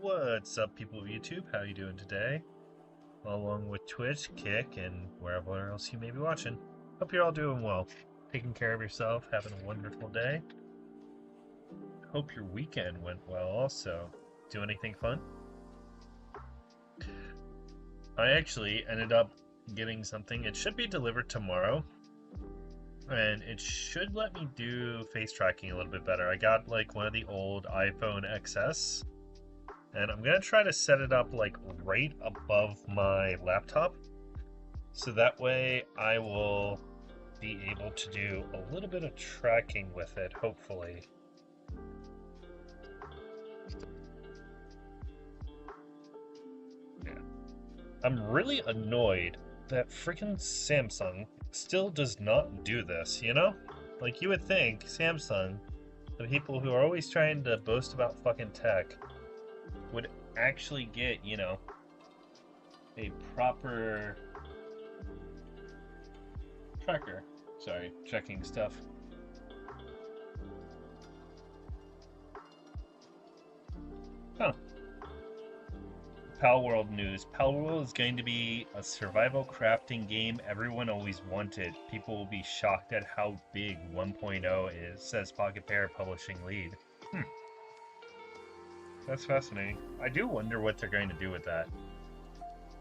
What's up, people of YouTube? How you doing today? Along with Twitch, Kick, and wherever else you may be watching. Hope you're all doing well. Taking care of yourself, having a wonderful day. Hope your weekend went well also. Do anything fun? I actually ended up getting something. It should be delivered tomorrow. And it should let me do face tracking a little bit better. I got like one of the old iPhone XS. And I'm going to try to set it up like right above my laptop. So that way I will be able to do a little bit of tracking with it, hopefully. Yeah. I'm really annoyed that freaking Samsung still does not do this, you know? Like, you would think Samsung, the people who are always trying to boast about fucking tech, would actually get, you know, a proper tracker. Sorry, checking stuff. Huh. Pal World news. Pal World is going to be a survival crafting game everyone always wanted. People will be shocked at how big 1.0 is, says Pocket Pair publishing lead. That's fascinating. I do wonder what they're going to do with that.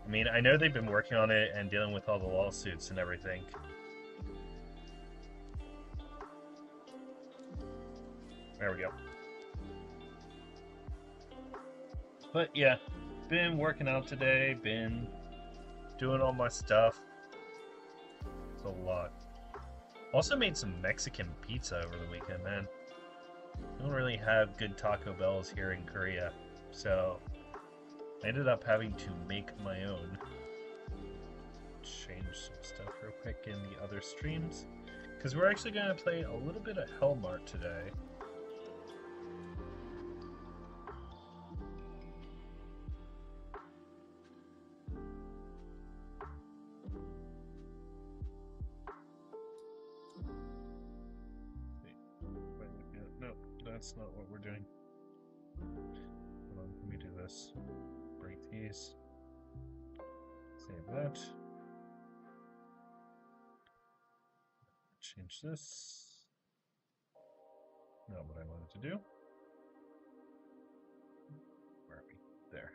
I mean, I know they've been working on it and dealing with all the lawsuits and everything. There we go. But yeah, been working out today, been doing all my stuff. It's a lot. Also made some Mexican pizza over the weekend, man. I don't really have good Taco Bells here in Korea, so I ended up having to make my own. Change some stuff real quick in the other streams, because we're actually going to play a little bit of Hellmart today. No, that's not what we're doing. Hold on, let me do this. Break these. Save that. Change this. Not what I wanted to do. Where are we? There.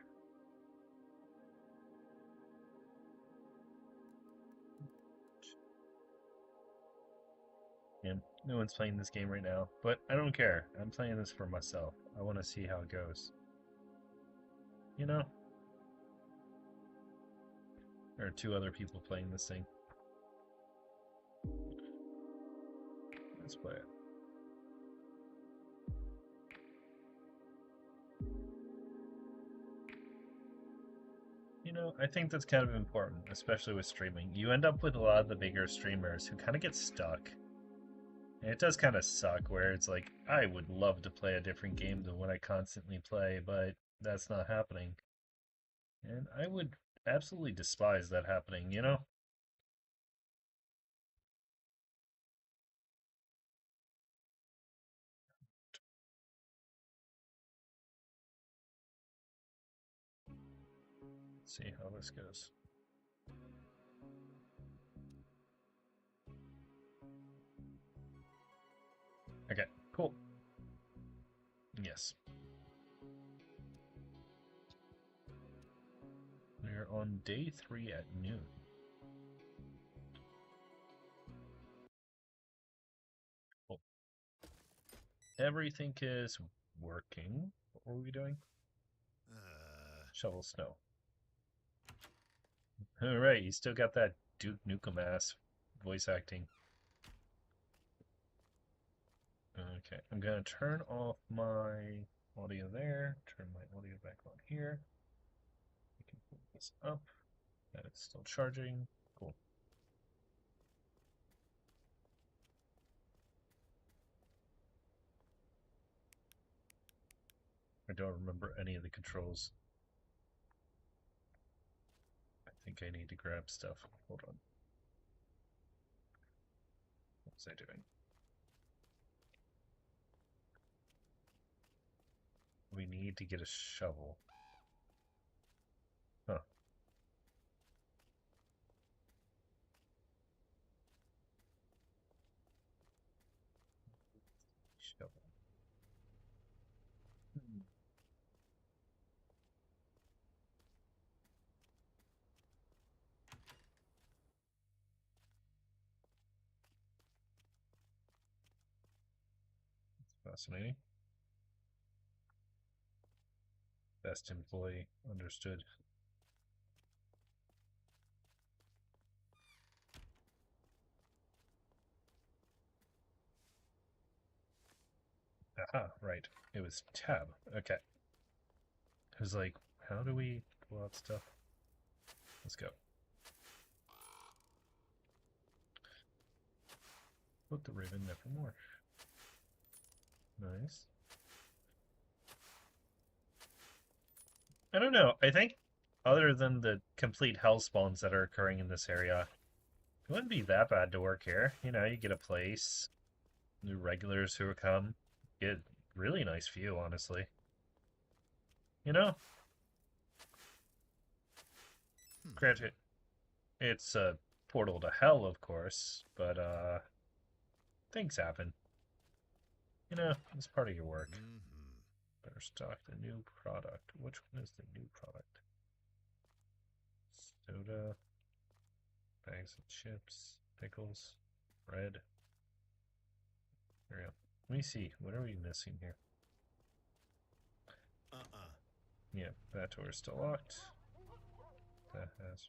Yeah, no one's playing this game right now, but I don't care. I'm playing this for myself. I want to see how it goes. You know? There are two other people playing this thing. Let's play it. You know, I think that's kind of important, especially with streaming. You end up with a lot of the bigger streamers who kind of get stuck. And it does kind of suck where it's like, I would love to play a different game than what I constantly play, but that's not happening. And I would absolutely despise that happening, you know? Let's see how this goes. Okay, cool. Yes. We're on day 3 at noon. Cool. Everything is working. What were we doing? Shovel snow. Alright, you still got that Duke Nukem ass voice acting. Okay, I'm gonna turn off my audio there, turn my audio back on here. We can put this up. That is still charging. Cool. I don't remember any of the controls. I think I need to grab stuff. Hold on. What was I doing? We need to get a shovel. Shovel. Hmm. Fascinating. Best employee. Understood. Aha, right. It was tab. Okay. It was like, how do we pull out stuff? Let's go. Put the ribbon there for more. Nice. I don't know. I think other than the complete hell spawns that are occurring in this area, it wouldn't be that bad to work here. You know, you get a place, new regulars who would come, get really nice view, honestly. You know, granted, it's a portal to hell, of course, but things happen. You know, it's part of your work. Better stock the new product. Which one is the new product? Soda, bags of chips, pickles, bread. There we go. Let me see. What are we missing here? Yeah, that door is still locked. That has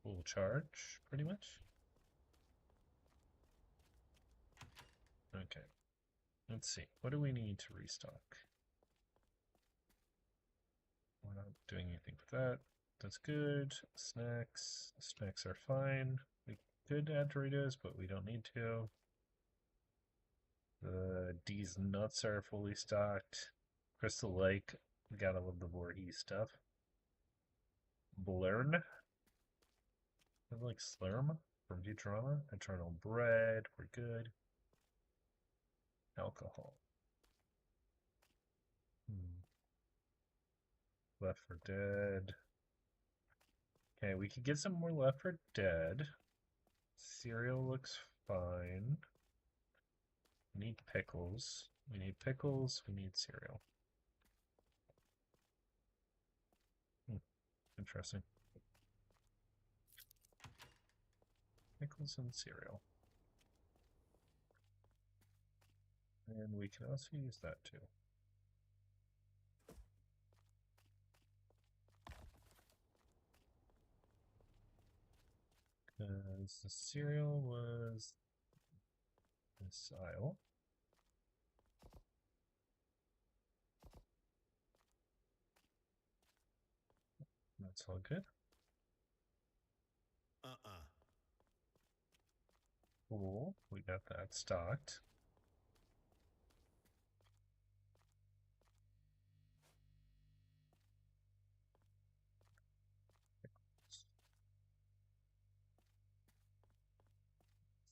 full charge, pretty much. Okay. Let's see. What do we need to restock? We're not doing anything with that. That's good. Snacks. Snacks are fine. We could add Doritos, but we don't need to. These nuts are fully stocked. Crystal Lake. Gotta love the Voorhees stuff. Blurn. I like Slurm from Futurama. Eternal Bread. We're good. Alcohol. Left 4 Dead. Okay, we could get some more Left 4 Dead. Cereal looks fine. We need pickles. We need pickles. We need cereal. Interesting. Pickles and cereal. And we can also use that too. Because the cereal was this aisle. That's all good. Cool. We got that stocked.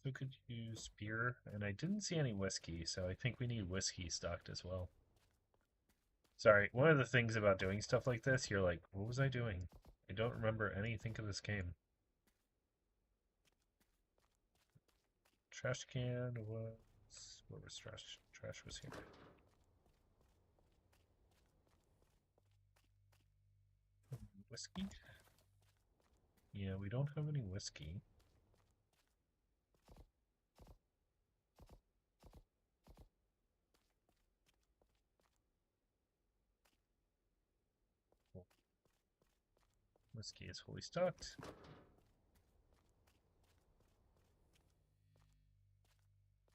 So could use beer, and I didn't see any whiskey, so I think we need whiskey stocked as well. Sorry, one of the things about doing stuff like this, you're like, what was I doing? I don't remember anything of this game. Trash can was... Where was trash? Trash was here. Whiskey? Yeah, we don't have any whiskey. Whiskey is fully stocked.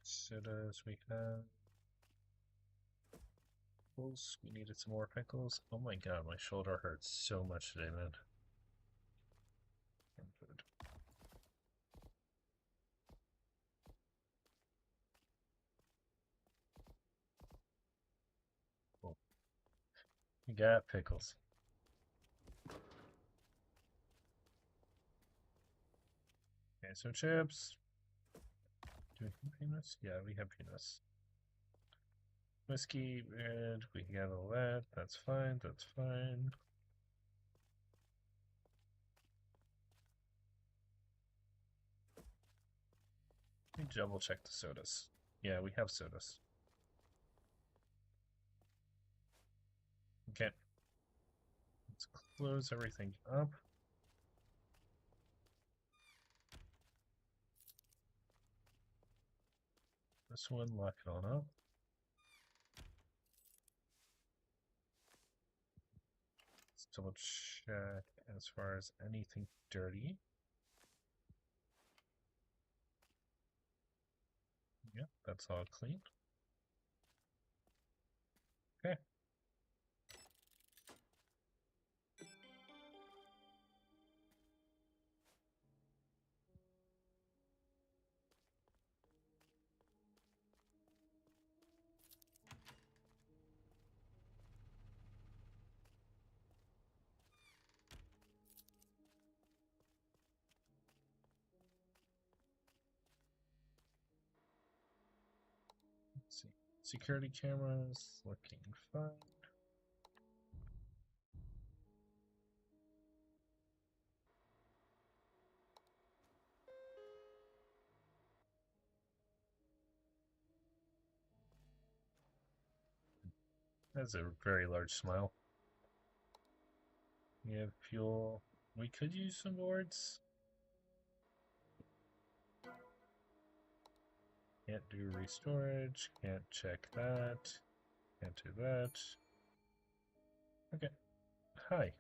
Sodas we have. Pickles. We needed some more pickles. Oh my god, my shoulder hurts so much today, man. Food. Cool. We got pickles. Okay, so chips. Do we have peanuts? Yeah, we have peanuts. Whiskey, red, we got all that. That's fine, that's fine. Let me double check the sodas. Yeah, we have sodas. Okay. Let's close everything up. This one, lock it on up. Let's double check as far as anything dirty. Yeah, that's all clean. Okay. Let's see. Security cameras looking fine. That's a very large smile. We have fuel. We could use some boards. Can't do restorage. Can't check that. Can't do that. Okay. Hi.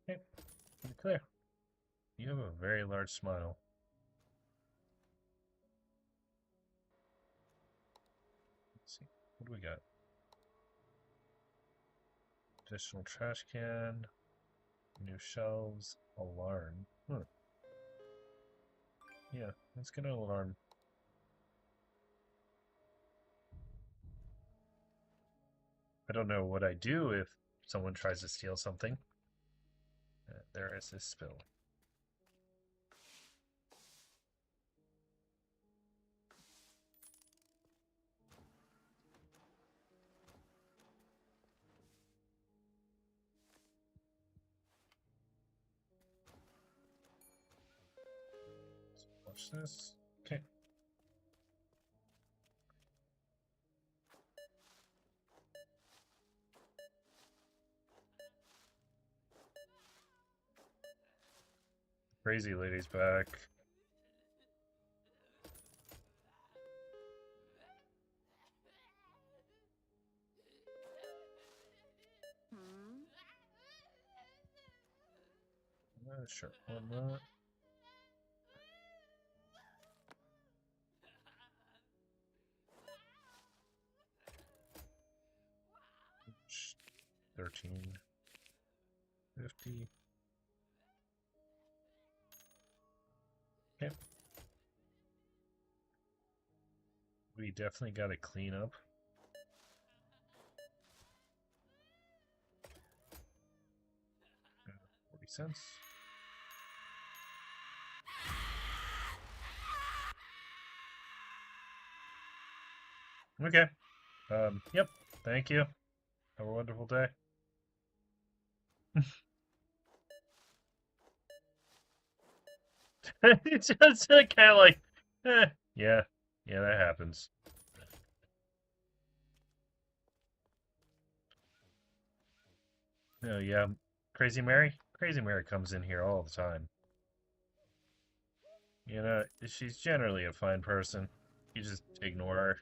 Okay. Pretty clear. You have a very large smile. Let's see. What do we got? Additional trash can. New shelves. Alarm. Huh. Yeah, let's get an alarm. I don't know what I do if someone tries to steal something. There is this spill. Watch this. Okay. Crazy lady's back. Sure, on that. Sh- 1350. Okay. We definitely got to clean up. Uh, 40 cents. Okay. Yep. Thank you. Have a wonderful day. It's just kind of like, yeah, that happens. Oh, yeah. Crazy Mary? Crazy Mary comes in here all the time. You know, she's generally a fine person. You just ignore her.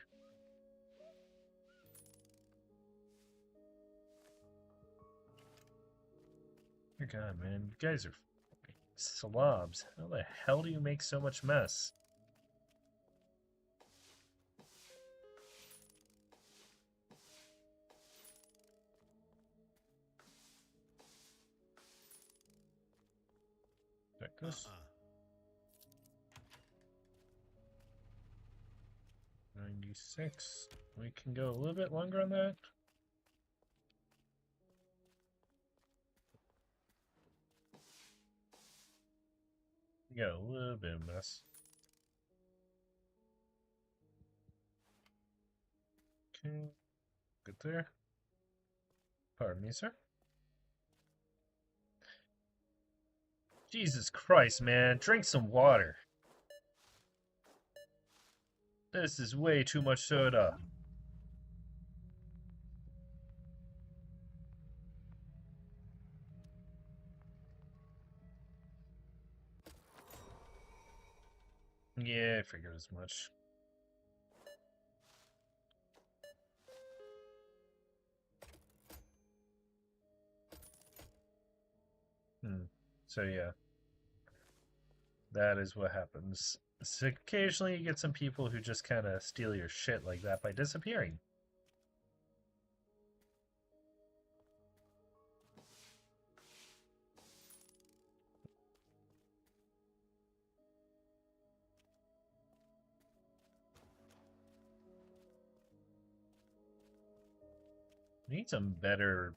Dear God, man, you guys are fucking slobs. How the hell do you make so much mess? Check this. 96. We can go a little bit longer on that. We got a little bit of mess. Okay, good there. Pardon me, sir. Jesus Christ, man. Drink some water. This is way too much soda. Yeah, I figured as much. So yeah, that is what happens. So occasionally you get some people who just kind of steal your shit like that by disappearing. Need some better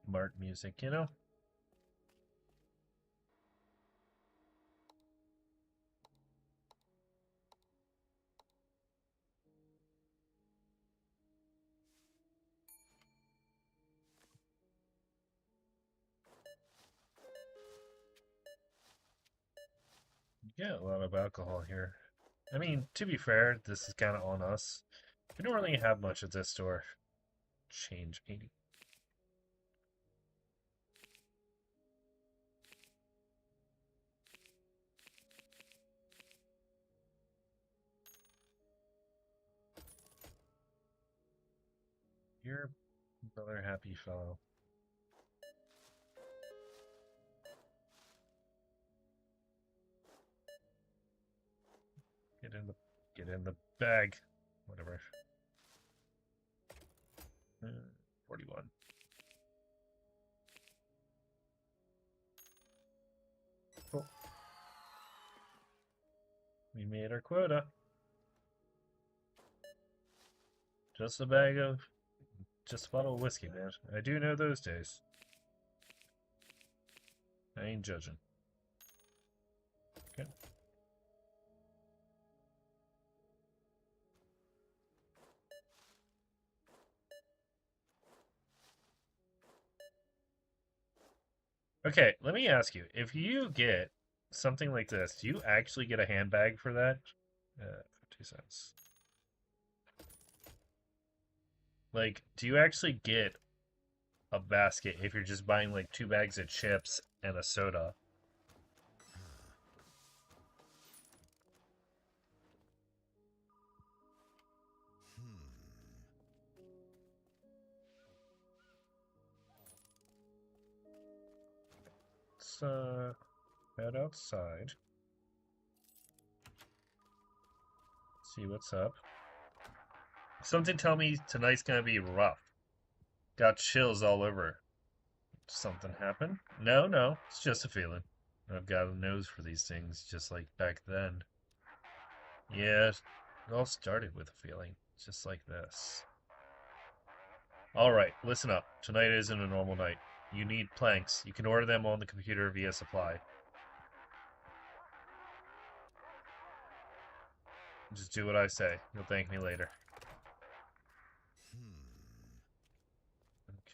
Mart music, you know? You get a lot of alcohol here. I mean, to be fair, this is kind of on us. We don't really have much at this store. Change 80. You're another happy fellow. Get in the bag. Whatever. 41. Cool. We made our quota. Just a bottle of whiskey, man. I do know those days. I ain't judging. Okay. Okay, let me ask you. If you get something like this, do you actually get a handbag for that? 50 cents. Like, do you actually get a basket if you're just buying like 2 bags of chips and a soda? Let's head outside. See what's up. Something tell me tonight's gonna be rough. Got chills all over. Something happened? No, no, it's just a feeling. I've got a nose for these things, just like back then. Yeah, it all started with a feeling, just like this. Alright, listen up. Tonight isn't a normal night. You need planks. You can order them on the computer via supply. Just do what I say. You'll thank me later.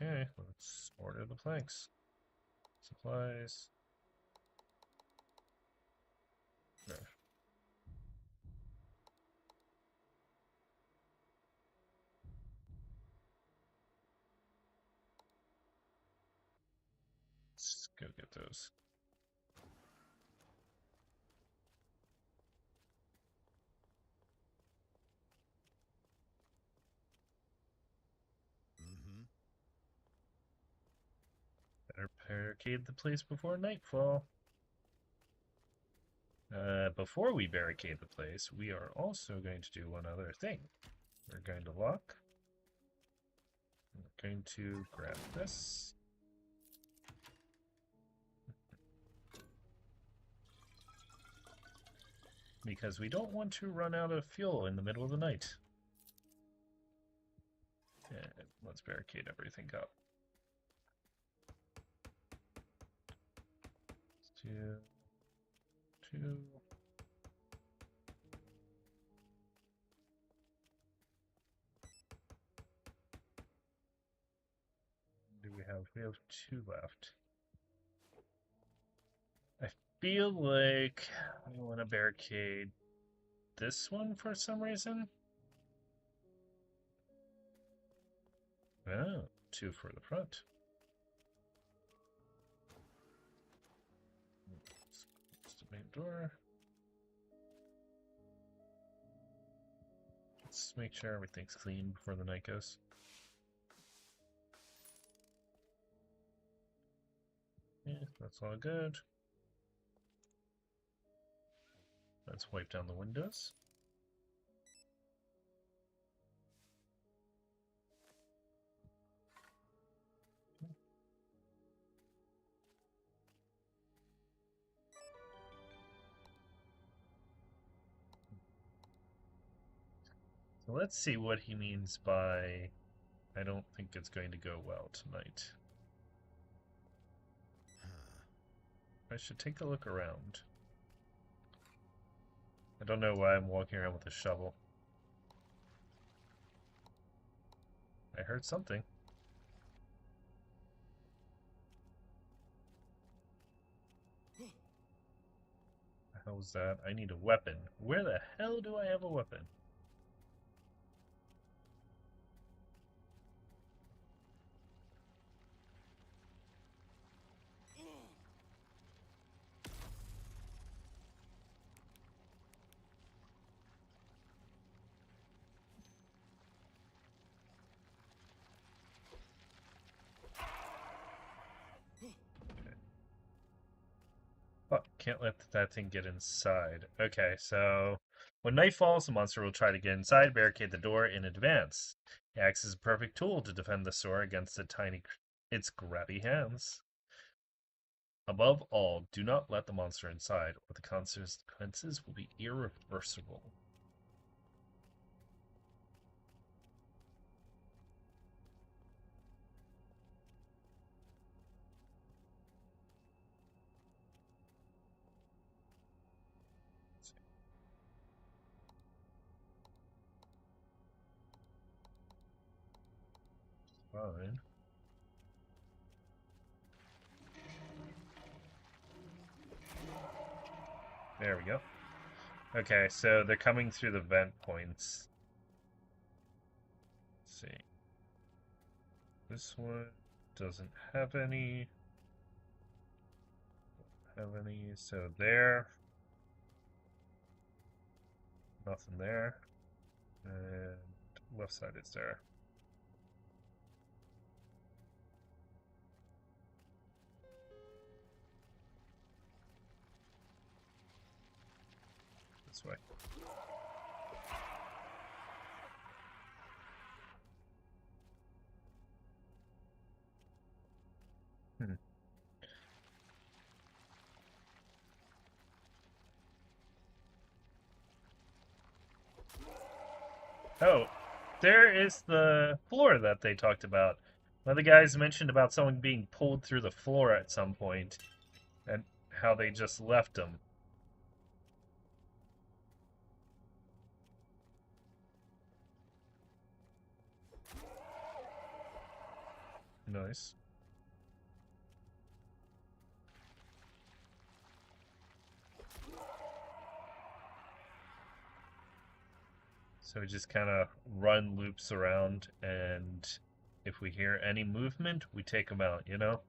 Okay, let's order the planks. Supplies. There. Let's go get those. Better barricade the place before nightfall. Before we barricade the place, we are also going to do one other thing. We're going to lock. We're going to grab this. Because we don't want to run out of fuel in the middle of the night. And let's barricade everything up. Let's do 2. Do we have 2 left. feel like I want to barricade this one for some reason. Oh, two for the front. Close the main door. Let's make sure everything's clean before the night goes. Yeah, that's all good. Let's wipe down the windows. So let's see what he means by I don't think it's going to go well tonight. I should take a look around. I don't know why I'm walking around with a shovel. I heard something. The hell was that? I need a weapon. Where the hell do I have a weapon? Oh, can't let that thing get inside. Okay, so when night falls, the monster will try to get inside, barricade the door in advance. It acts as a perfect tool to defend the store against its grabby hands. Above all, do not let the monster inside, or the consequences will be irreversible. Fine. There we go. Okay, so they're coming through the vent points. Let's see. This one doesn't have any. So there. Nothing there. And left side is there. This way. Hmm. Oh, there is the floor that they talked about. One of the guys mentioned about someone being pulled through the floor at some point, and how they just left them. Nice. So we just kind of run loops around, and if we hear any movement, we take them out, you know?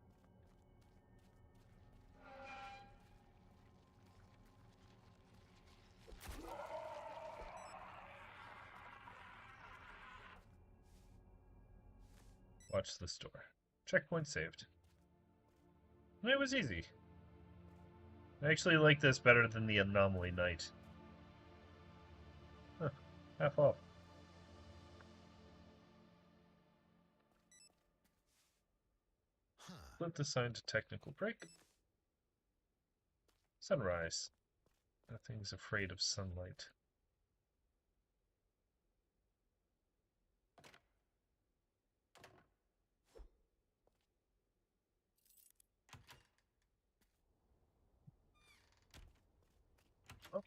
Watch this door. Checkpoint saved. It was easy. I actually like this better than the Anomaly Night. Huh, half off. Flip the sign to technical break. Sunrise. Nothing's afraid of sunlight. Oh.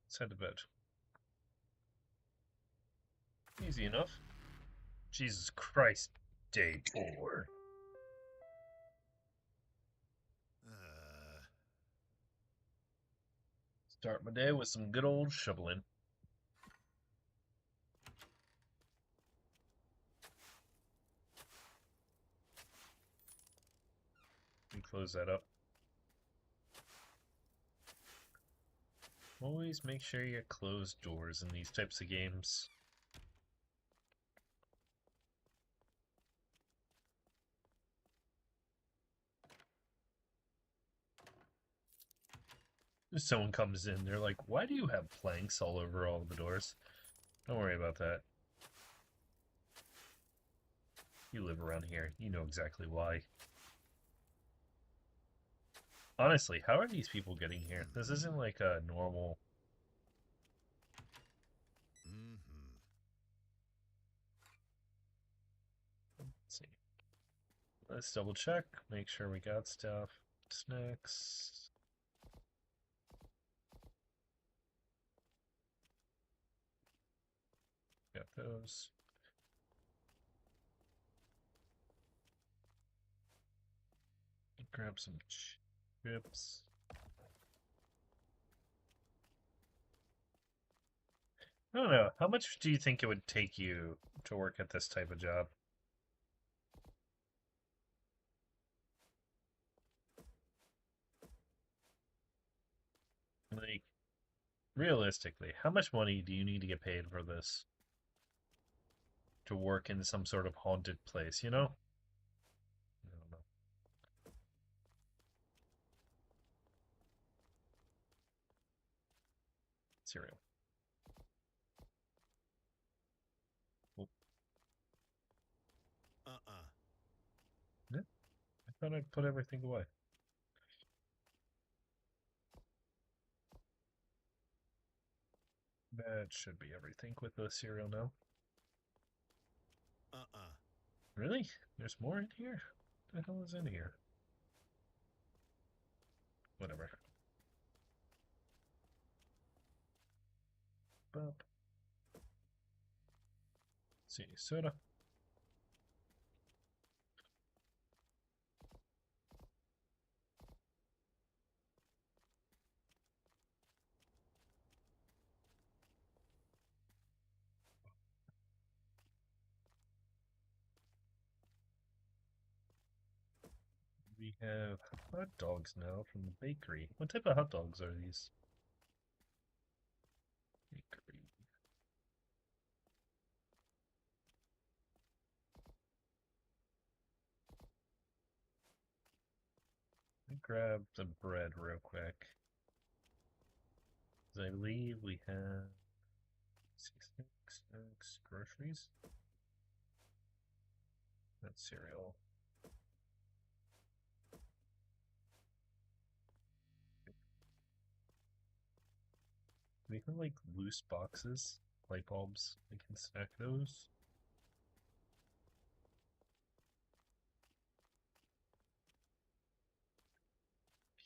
Let's head to bed. Easy enough. Jesus Christ. Day 4. Start my day with some good old shoveling. And close that up. Always make sure you close doors in these types of games. If someone comes in, they're like, why do you have planks all over all the doors? Don't worry about that. You live around here. You know exactly why. Honestly, how are these people getting here? This isn't like a normal... Let's see. Let's double check. Make sure we got stuff. Snacks. Got those. Grab some chips. I don't know. How much do you think it would take you to work at this type of job? Like, realistically, how much money do you need to get paid for this? To work in some sort of haunted place, you know? I don't know. Cereal. Well, yeah, I thought I'd put everything away. That should be everything with the cereal now. Really? There's more in here? What the hell is in here? Whatever. Bop. Let's see, soda. We have hot dogs now from the bakery. What type of hot dogs are these? Bakery. Let me grab the bread real quick. Because I believe we have snacks, groceries. That's cereal. We have like loose boxes, light bulbs. We can stack those.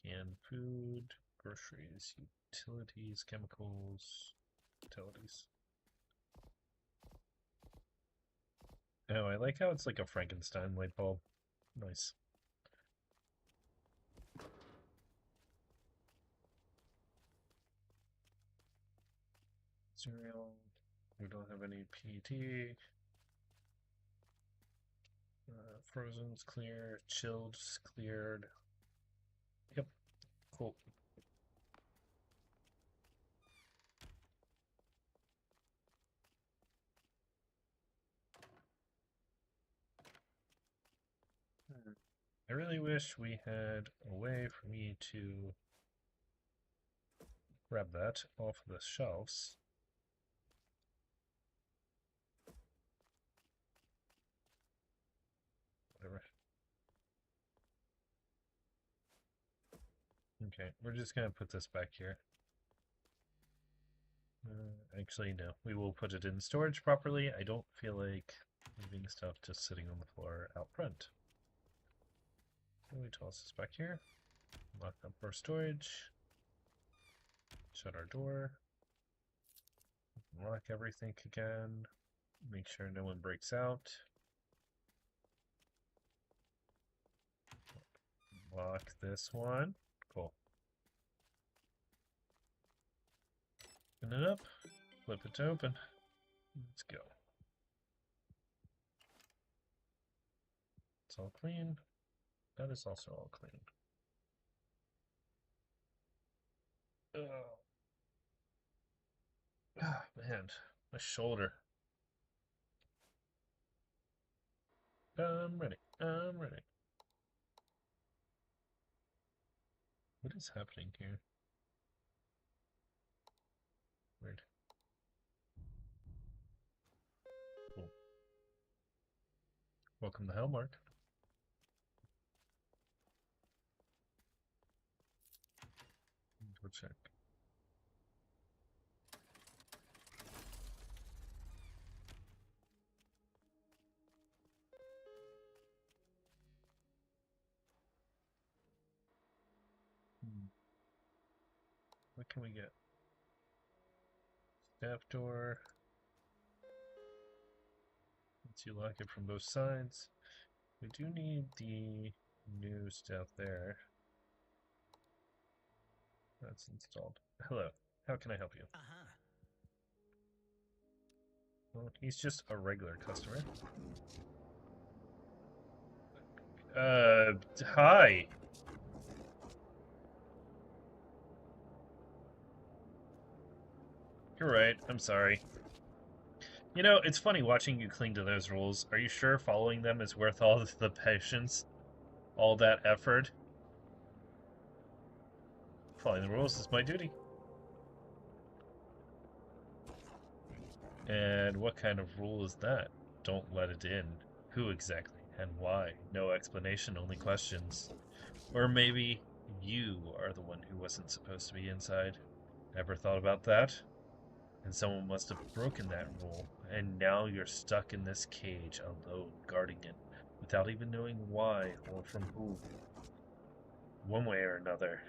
Canned food, groceries, utilities, chemicals, utilities. Oh, I like how it's like a Frankenstein light bulb. Nice. Cereal. We don't have any PET. Frozen's clear. Chilled's cleared. Yep. Cool. I really wish we had a way for me to grab that off the shelves. Whatever. Okay, we're just gonna put this back here. Actually, no. We will put it in storage properly. I don't feel like leaving stuff just sitting on the floor out front. So we toss this back here. Lock up our storage. Shut our door. Lock everything again. Make sure no one breaks out. Lock this one. Cool. Open it up. Flip it to open. Let's go. It's all clean. That is also all clean. Oh, man. My shoulder. I'm ready. I'm ready. What is happening here? Weird. Cool. Welcome to Hellmart. Go check. What can we get? Staff door. Lets you lock it from both sides. We do need the new stuff there. That's installed. Hello. How can I help you? Well, he's just a regular customer. Hi. You're right. I'm sorry. You know, it's funny watching you cling to those rules. Are you sure following them is worth all the patience? All that effort? Following the rules is my duty. And what kind of rule is that? Don't let it in. Who exactly? And why? No explanation, only questions. Or maybe you are the one who wasn't supposed to be inside. Ever thought about that? And someone must have broken that rule, and now you're stuck in this cage alone, guarding it, without even knowing why or from who. One way or another,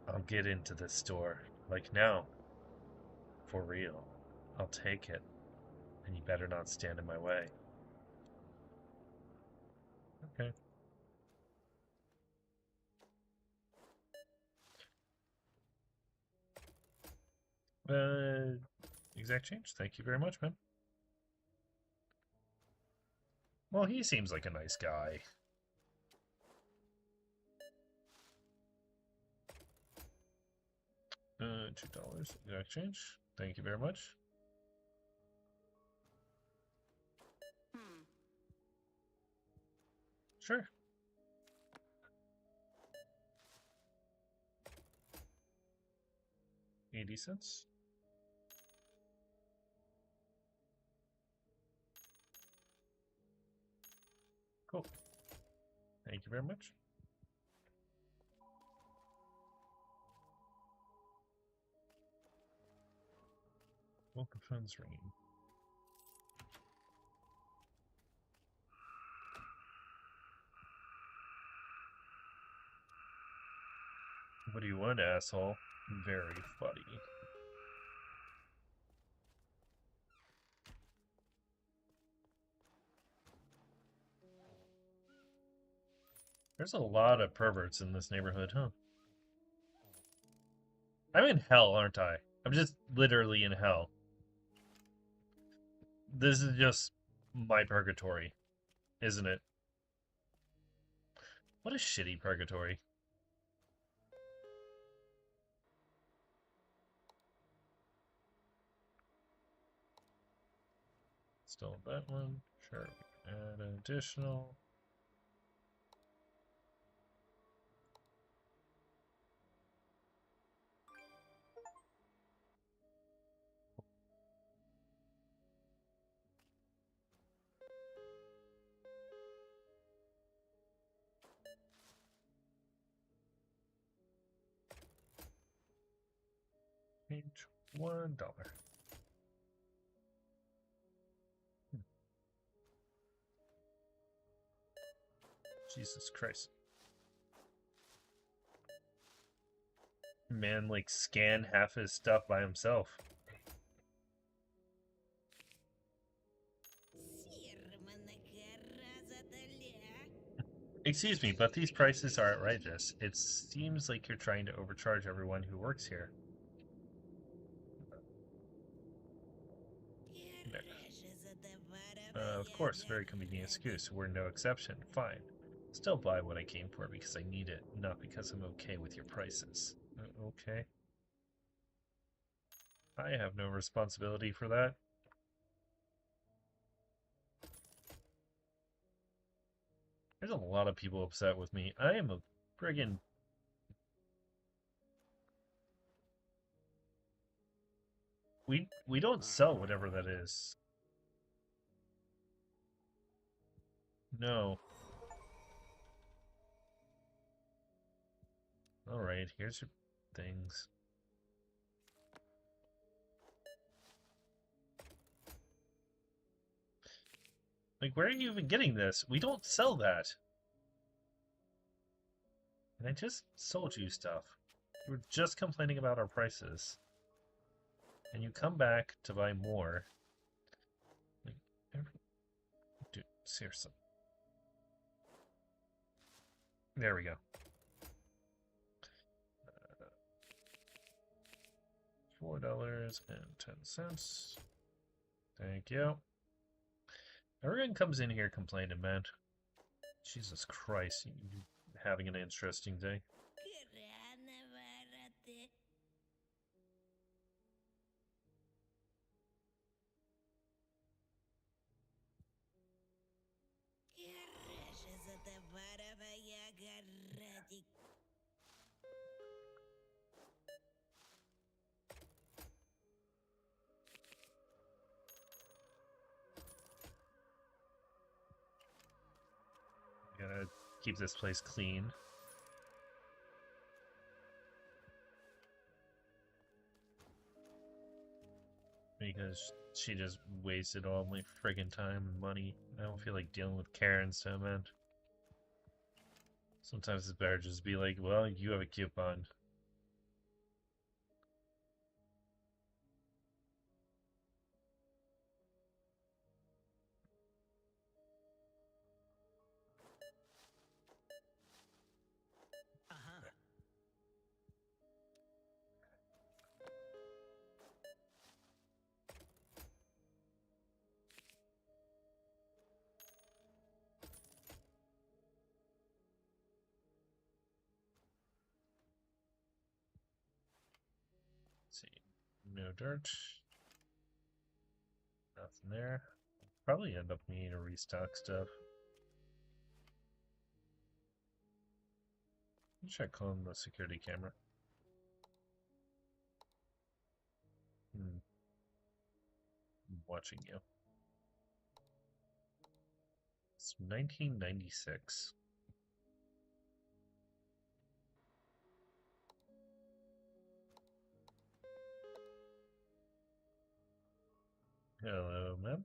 I'll get into this store, like now. For real. I'll take it, and you better not stand in my way. Okay. Exact change. Thank you very much, man. Well, he seems like a nice guy. $2. Exact change. Thank you very much. Sure. $0.80. Cool. Thank you very much. Well, the phone's ringing. What do you want, asshole? Very funny. There's a lot of perverts in this neighborhood, huh? I'm in hell, aren't I? I'm just literally in hell. This is just my purgatory, isn't it? What a shitty purgatory. Still that one. Sure, we can add an additional. Change $1. Jesus Christ. Man, like, scanned half his stuff by himself. Excuse me, but these prices are outrageous. It seems like you're trying to overcharge everyone who works here. Of course, very convenient excuse. We're no exception. Fine. Still buy what I came for because I need it, not because I'm okay with your prices. Okay. I have no responsibility for that. There's a lot of people upset with me. I am a friggin' we don't sell whatever that is. No. Alright, here's your things. Like, where are you even getting this? We don't sell that. And I just sold you stuff. You were just complaining about our prices. And you come back to buy more. Like, dude, seriously. There we go. $4.10. Thank you. Everyone comes in here complaining, man. Jesus Christ, you having an interesting day. Gotta keep this place clean. Because she just wasted all my friggin' time and money. I don't feel like dealing with Karen, so man. Sometimes it's better just be like, well, you have a coupon. Let's see. No dirt. Nothing there. Probably end up needing to restock stuff. Check on the security camera. I'm watching you. It's 1996. Hello, ma'am.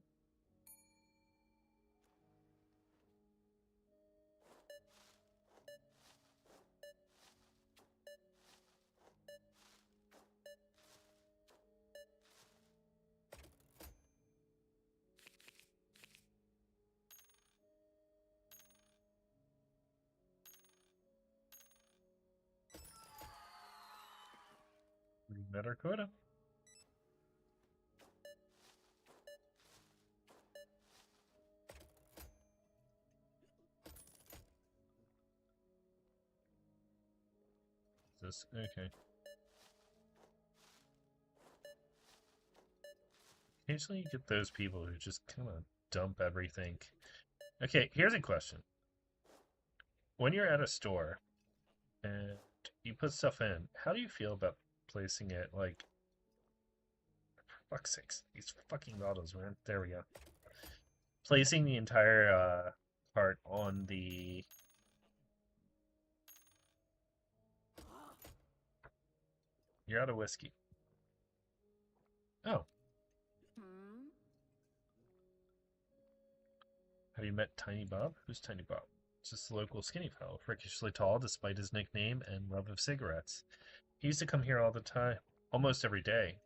We met our quota. Is this okay? Occasionally you get those people who just kind of dump everything. Okay, here's a question. When you're at a store and you put stuff in, how do you feel about placing it, like, for fuck's sakes, these fucking bottles, man. There we go. Placing the entire cart on the... You're out of whiskey. Oh. Have you met Tiny Bob? Who's Tiny Bob? Just a local skinny fellow, freakishly tall despite his nickname and love of cigarettes. He used to come here all the time, almost every day.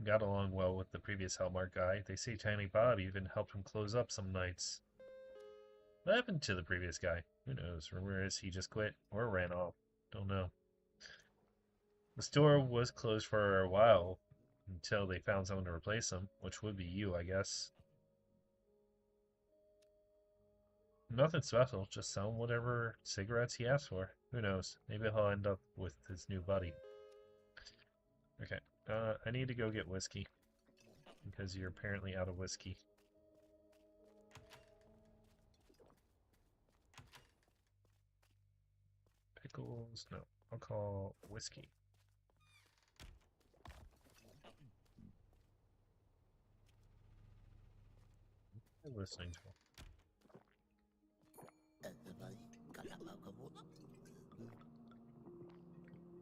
Got along well with the previous Hellmart guy. They say Tiny Bob even helped him close up some nights. What happened to the previous guy? Who knows? Rumor is he just quit or ran off. Don't know. The store was closed for a while until they found someone to replace him, which would be you, I guess. Nothing special, just sell him whatever cigarettes he asks for. Who knows? Maybe he'll end up with his new buddy. Okay, I need to go get whiskey. Because you're apparently out of whiskey. Pickles? No, I'll call whiskey. What am I listening to?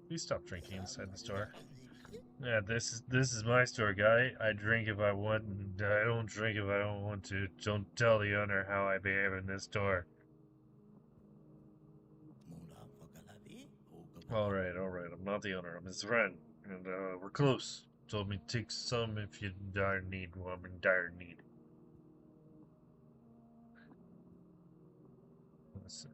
Please stop drinking inside the store. Yeah, this is my store, guy. I drink if I want, and I don't drink if I don't want to. Don't tell the owner how I behave in this store. All right. I'm not the owner. I'm his friend, and we're close. Told me take some if you dire need. Well, I'm in dire need. Listen.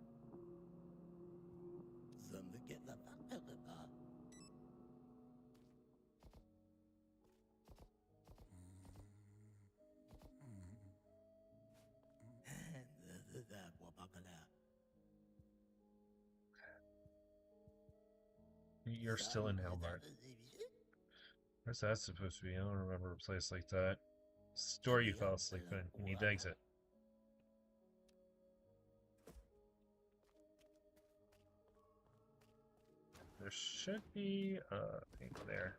You're still in Hellmart. Where's that supposed to be? I don't remember a place like that. Store you fell asleep in. You need to exit. There should be a thing there.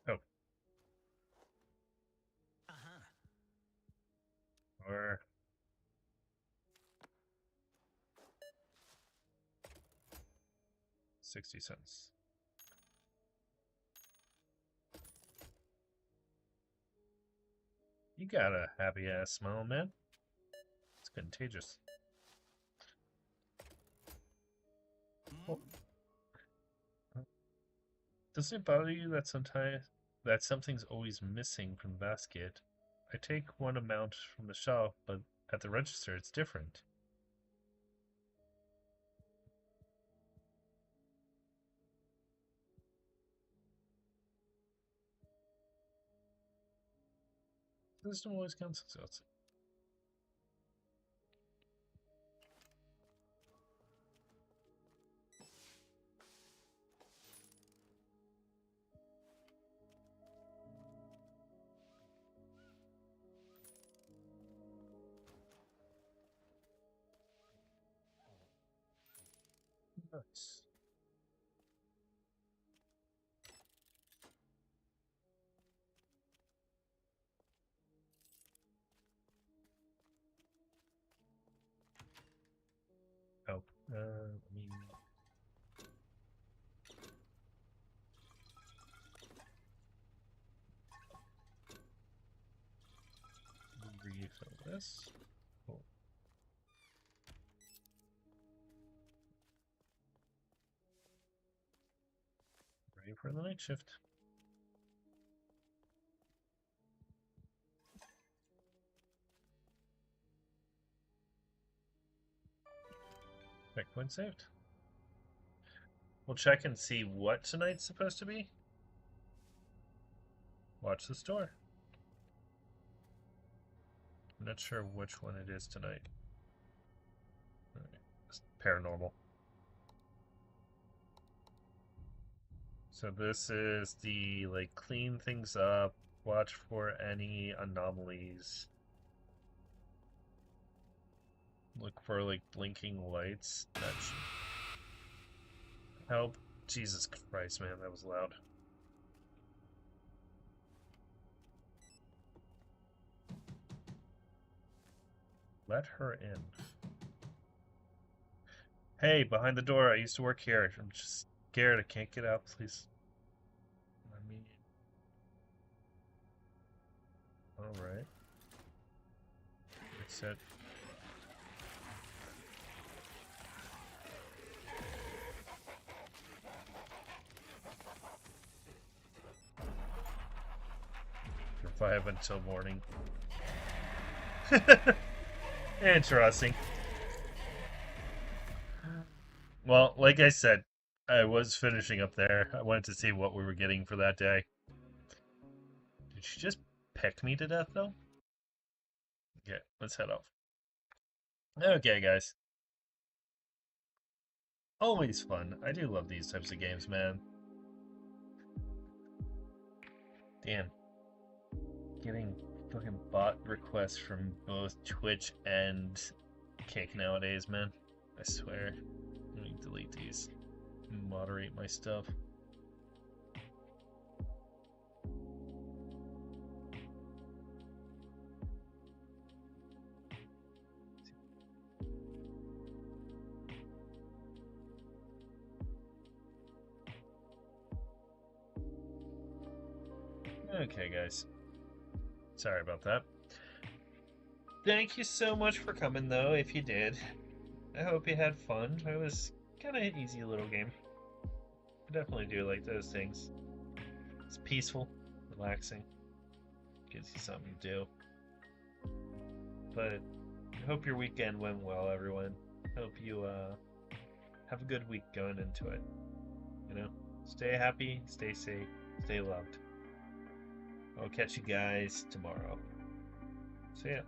Oh. Or 60 cents. You got a happy ass smile, man. It's contagious. Oh. Does it bother you that something's always missing from the basket? I take one amount from the shelf, but at the register it's different. The system always cancels out. Nice. Oh, let me... refill this. Cool. Ready for the night shift. Checkpoint saved. We'll check and see what tonight's supposed to be. Watch the store. I'm not sure which one it is tonight. Right. Paranormal. So this is the, like, clean things up, watch for any anomalies. Look for, like, blinking lights. That should help. Jesus Christ, man, that was loud. Let her in. Hey, behind the door, I used to work here. I'm just scared. I can't get out, please. I mean... Alright. That's it. Survive until morning. Interesting. Well, like I said, I was finishing up there. I wanted to see what we were getting for that day. Did she just peck me to death, though? Okay, let's head off. Okay, guys. Always fun. I do love these types of games, man. Damn. Getting fucking bot requests from both Twitch and Kick nowadays, man. I swear. Let me delete these. Moderate my stuff. Okay, guys. Sorry about that. Thank you so much for coming, though, if you did. I hope you had fun. It was kind of an easy little game. I definitely do like those things. It's peaceful, relaxing, gives you something to do. But I hope your weekend went well, everyone. Hope you have a good week going into it. You know, stay happy, stay safe, stay loved. I'll catch you guys tomorrow. See ya.